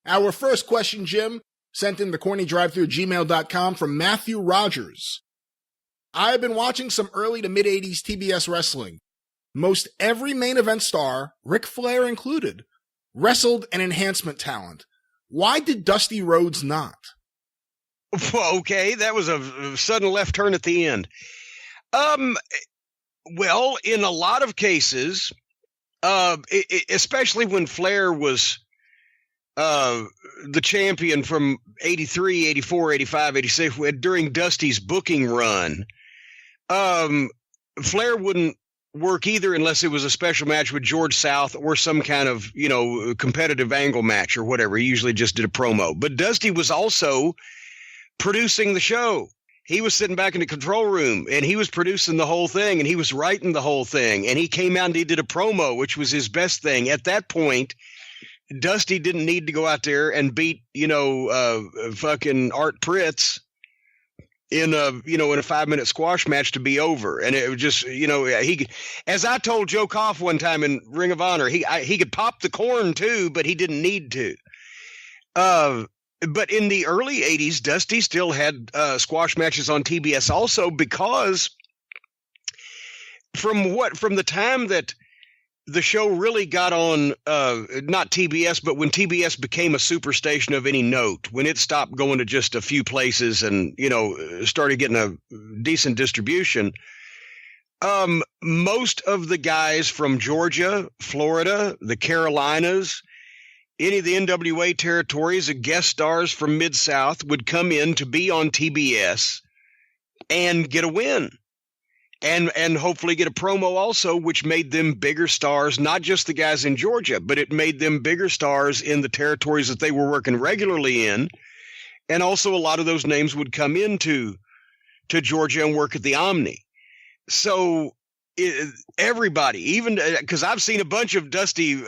Our first question, Jim, sent in the CornyDriveThru@gmail.com from Matthew Rogers. I've been watching some early to mid-'80s TBS wrestling. Most every main event star, Ric Flair included, wrestled an enhancement talent. Why did Dusty Rhodes not? Okay, that was a sudden left turn at the end. Well, in a lot of cases, especially when Flair was the champion from 83, 84, 85, 86, during Dusty's booking run, Flair wouldn't work either unless it was a special match with George South or some kind of, competitive angle match or whatever. He usually just did a promo. But Dusty was also producing the show. He was sitting back in the control room and he was producing the whole thing and he was writing the whole thing. And he came out and he did a promo, which was his best thing. At that point, Dusty didn't need to go out there and beat, fucking Art Pritz in a 5-minute squash match to be over. And it was just, he, as I told Joe Koff one time in Ring of Honor, he could pop the corn too, but he didn't need to. But in the early 80s, Dusty still had squash matches on TBS also, because from the time that the show really got on, not TBS, but when TBS became a superstation of any note, when it stopped going to just a few places and, started getting a decent distribution, most of the guys from Georgia, Florida, the Carolinas, any of the NWA territories, guest stars from Mid-South would come in to be on TBS and get a win. And hopefully get a promo also, which made them bigger stars, not just the guys in Georgia, but it made them bigger stars in the territories that they were working regularly in. And also a lot of those names would come into Georgia and work at the Omni. So everybody, even because I've seen a bunch of Dusty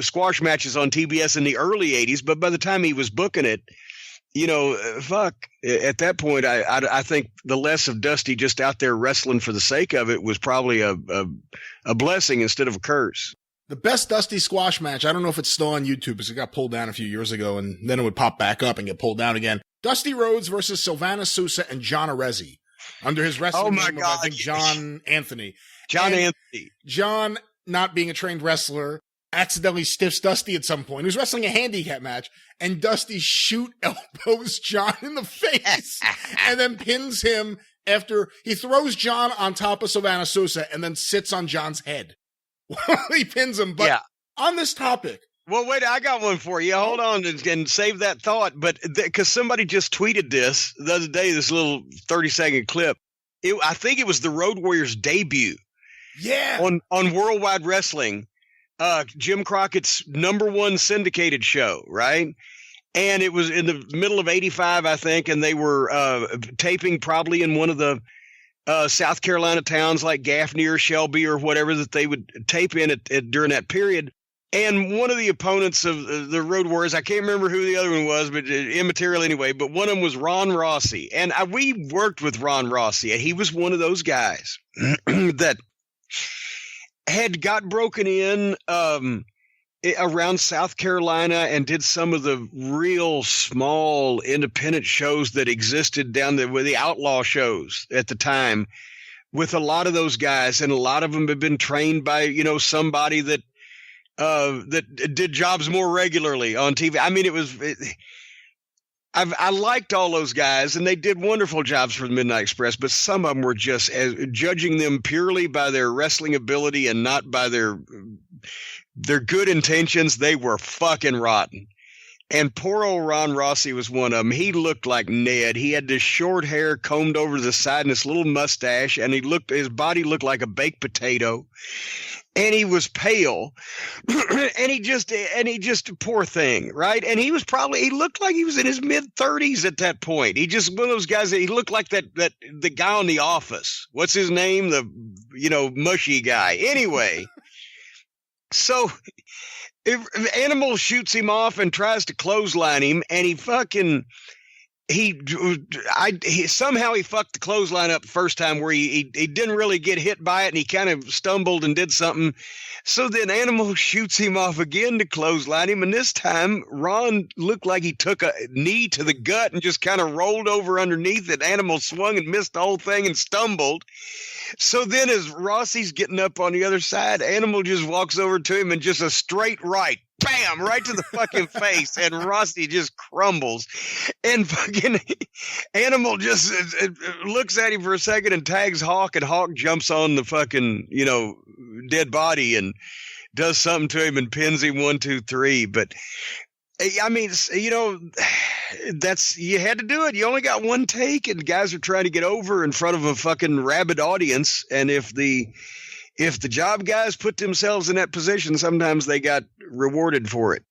squash matches on TBS in the early 80s, but by the time he was booking it, at that point, I think the less of Dusty just out there wrestling for the sake of it was probably a blessing instead of a curse. The best Dusty squash match, I don't know if it's still on YouTube because it got pulled down a few years ago and then it would pop back up and get pulled down again. Dusty Rhodes versus Sylvana Sousa and John Arezzi under his wrestling name of, I think, John Anthony. John, not being a trained wrestler, accidentally stiffs Dusty at some point. He was wrestling a handicap match, and Dusty shoot elbows John in the face and then pins him after he throws John on top of Sylvana Sousa and then sits on John's head. He pins him. But on this topic. Well, wait, I got one for you. Hold on and save that thought. But because somebody just tweeted this the other day, this little 30-second clip. I think it was the Road Warriors debut. Yeah. On Worldwide Wrestling. Jim Crockett's #1 syndicated show, right? And it was in the middle of 85, I think, and they were taping probably in one of the South Carolina towns like Gaffney or Shelby or whatever that they would tape in during that period. And one of the opponents of the Road Warriors, I can't remember who the other one was, but immaterial anyway, but one of them was Ron Rossi. And we worked with Ron Rossi, and he was one of those guys that had got broken in around South Carolina and did some of the real small independent shows that existed down there with the outlaw shows at the time with a lot of those guys. And a lot of them had been trained by, somebody that did jobs more regularly on TV. I mean, I liked all those guys, and they did wonderful jobs for the Midnight Express, but some of them were just judging them purely by their wrestling ability and not by their good intentions. They were fucking rotten. And poor old Ron Rossi was one of them. He looked like Ned. He had this short hair combed over to the side and this little mustache, and his body looked like a baked potato. And he was pale, and he just poor thing, right? And he looked like he was in his mid-30s at that point. He just one of those guys that he looked like the guy on The Office. What's his name? The mushy guy. Anyway, so if Animal shoots him off and tries to clothesline him, and he fucking he somehow he fucked the clothesline up the first time where he didn't really get hit by it, and he kind of stumbled and did something. So then Animal shoots him off again to clothesline him, and this time Ron looked like he took a knee to the gut and just kind of rolled over underneath it. Animal swung and missed the whole thing and stumbled. So then as Rossi's getting up on the other side, Animal just walks over to him and just a straight right. Bam! Right to the fucking face, and Rossi just crumbles. And fucking Animal just looks at him for a second and tags Hawk, and Hawk jumps on the fucking, dead body and does something to him and pins him 1, 2, 3. But I mean, that's, you had to do it. You only got one take, and guys are trying to get over in front of a fucking rabid audience. And if the job guys put themselves in that position, sometimes they got rewarded for it.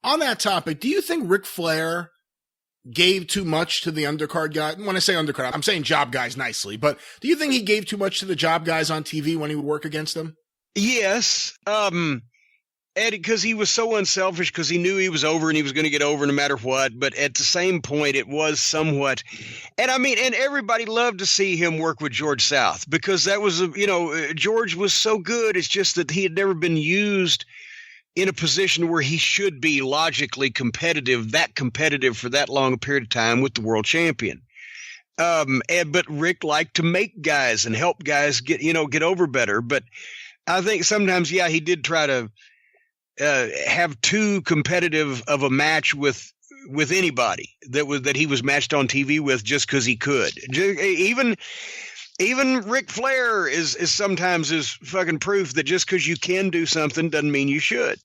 On that topic, do you think Ric Flair gave too much to the undercard guy? When I say undercard, I'm saying job guys nicely, but do you think he gave too much to the job guys on TV when he would work against them? Yes. Eddie, because he was so unselfish, because he knew he was over and he was going to get over no matter what. But at the same point, it was somewhat, and I mean, and everybody loved to see him work with George South, because that was, George was so good. It's just that he had never been used in a position where he should be logically competitive for that long a period of time with the world champion. But Rick liked to make guys and help guys get over better. But I think sometimes, yeah, he did try to have too competitive of a match with anybody that he was matched on TV with just because he could. Even Ric Flair is sometimes fucking proof that just because you can do something doesn't mean you should.